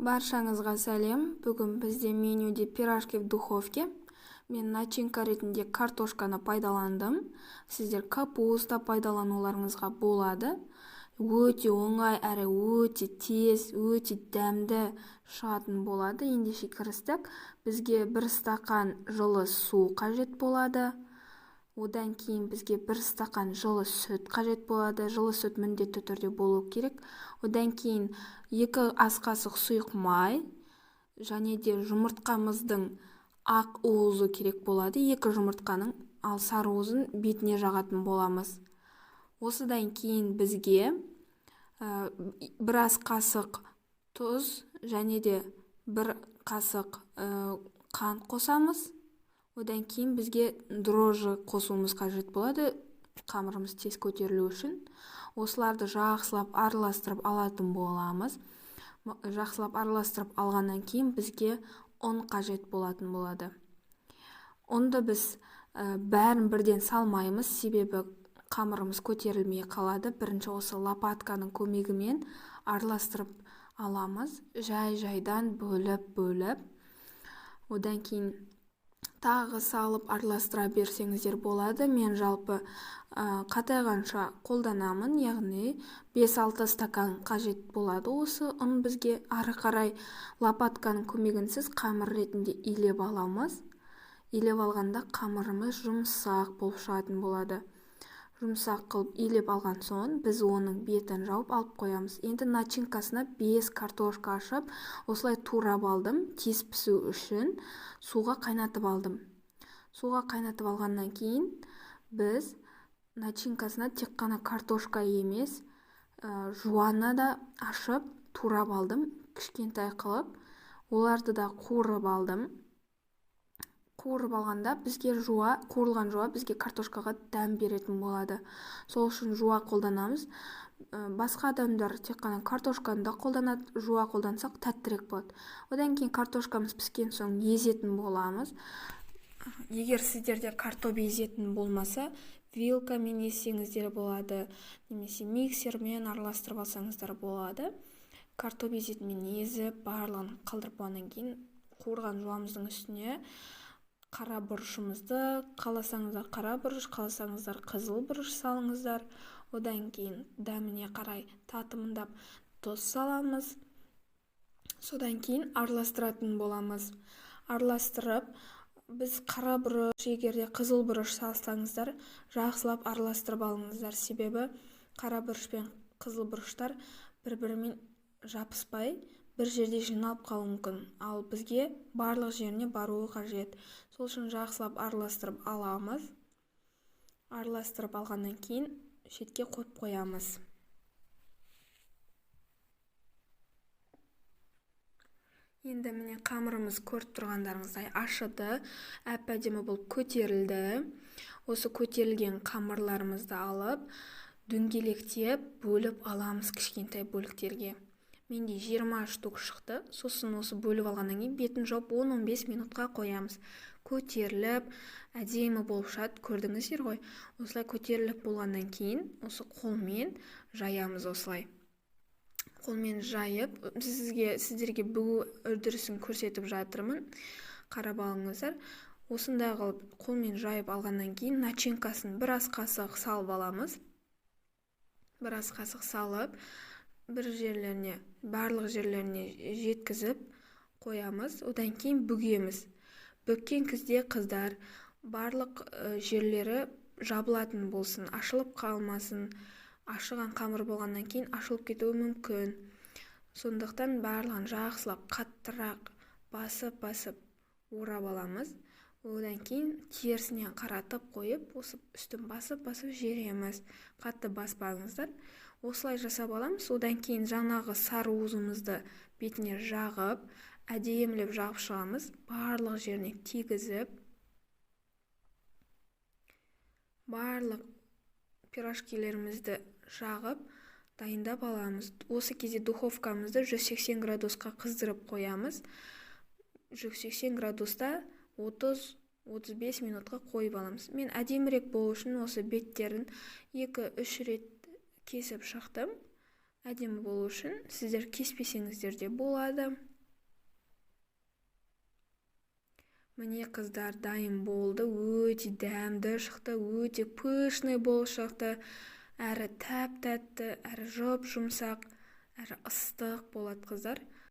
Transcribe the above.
Баршаңызға сәлем. Бүгін бізде менюде пирожки в духовке. Мен начинка ретінде картошканы пайдаландым. Сіздер капуста пайдалануларыңызға болады. Өте оңай әрі өте тез, өте дәмді шығатын болады. Ендеше кірістік. Бізге 1 стақан жылы су қажет болады. Одан кейін бізге 1 стақан жылы сүт қажет болады. Жылы сүт міндетті түрде болу керек. Одан кейін 2 ас қасық сұйық май және де жұмыртқамыздың ақ уызы керек болады. 2 жұмыртқаның, ал сары уызын бетіне жағатын боламыз. Осыдан кейін бізге 1 ас қасық тұз және де 1 қасық қант қосамыз. Одан кейін бізге дрожжи қосуымыз қажет болады, қамырымыз тез көтерілу үшін. Осыларды жақсылап араластырып алатын боламыз. Жақсылап араластырып алғаннан кейін бізге ұн қажет болатын болады. Ұнды біз бәрін бірден салмаймыз, себебі қамырымыз көтерілмей қалады. Бірінші осы лопатканың көмегімен араластырып аламыз, жай-жайдан бөліп. Одан кейін тағы салып араластыра берсеңіздер болады. Мен жалпы қатайғанша қолданамын, яғни 5-6 стакан қажет болады. Осы ұн бізге ары қарай лопатканың көмегінсіз қамыр ретінде илеп аламыз. Илеп алғанда қамырымыз жұмсақ болып шығатын болады. Жұмсақ қылып илеп алған соң біз оның бетін жауып алып қоямыз. Енді начинкасына 5 картошка ашып, осылай турап алдым. Тез пісу үшін суға қайнатып алдым. Суға қайнатып алғаннан кейін біз начинкасына тек қана картошка емес, жуаны да ашып турап алдым, кішкентай қылып. Оларды да қуырып алдым. Қуырып алғанда бізге қуырылған жуа бізге картошкаға дәм беретін болады. Сол үшін жуа қолданамыз. Басқа адамдар тек қана картошканы да қолданады, жуа қолдансақ тәттірек болады. Одан кейін картошкамыз піскен соң езетін боламыз. Егер сіздерде картоп езетін болмаса, вилкамен езсеңіздер болады, немесе миксермен араластырып алсаңыздар болады. Картоп езетімен езіп, барлығын қалдырып болғаннан кейін қуырған жуамыздың үстіне қара бұрышымызды, қаласаңыздар қара бұрыш, қаласаңыздар қызыл бұрыш салыңыздар. Одан кейін дәміне қарай татымындап тұз саламыз. Содан кейін араластыратын боламыз. Араластырып, біз қара бұрыш, егерде қызыл бұрыш салсаңыздар, жақсылап араластырып алыңыздар. Себебі қара бұрыш пен қызыл бұрыштар бір-бірімен жабыспай бір жерде жиналып қалуы мүмкін, ал бізге барлық жеріне баруы қажет. Сол үшін жақсылап араластырып аламыз. Араластырып алғаннан кейін шетке қойып қоямыз. Енді міне қамырымыз көріп тұрғандарыңыздай ашыды, әп-әдемі болып көтерілді. Осы көтерілген қамырларымызды алып, дөңгелектеп бөліп аламыз кішкентай бөліктерге. Менде 20 штук шықты. Сосын осы бөліп алғаннан кейін бетін жауып 10-15 минутқа қоямыз. Көтеріліп, әдемі болып шығады, көрдіңіздер ғой. Осылай көтеріліп болғаннан кейін осы қолмен жаямыз осылай. Қолмен жайып, сіздерге бүгу үрдісін көрсетіп жатырмын. Қарап алыңыздар. Осындай қылып қолмен жайып алғаннан кейін начинкасын 1 ас қасық салып аламыз. 1 ас қасық салып, барлық жерлеріне жеткізіп қоямыз. Одан кейін бүгеміз. Бүккен кезде қыздар барлық жерлері жабылатын болсын, ашылып қалмасын. Ашыған қамыр болғаннан кейін ашылып кетуі мүмкін. Сондықтан барлығын жақсылап қаттырақ басып орап аламыз. Одан кейін терісінен қаратып қойып, үстін басып жереміз. Қатты баспаңыздар. Осылай жасап аламыз. Одан кейін жаңағы сары уызымызды бетіне жағып, әдемілеп жағып шығамыз. Барлық жеріне тигізіп, барлық пирожкилерімізді жағып, дайындап аламыз. Осы кезде духовкамызды 180 градусқа қыздырып қоямыз. 180 градуста 30-35 минутқа қойып аламыз. Мен әдемірек болу үшін осы беттерін 2-3 рет кесіп шықтым. Әдемі болу үшін сіздер кеспесеңіздер де болады. Міне қыздар, дайын болды. Өте дәмді шықты, өте пышный болып шықты. Әрі тәп-тәтті, әрі жұп-жұмсақ, әрі ыстық болады қыздар.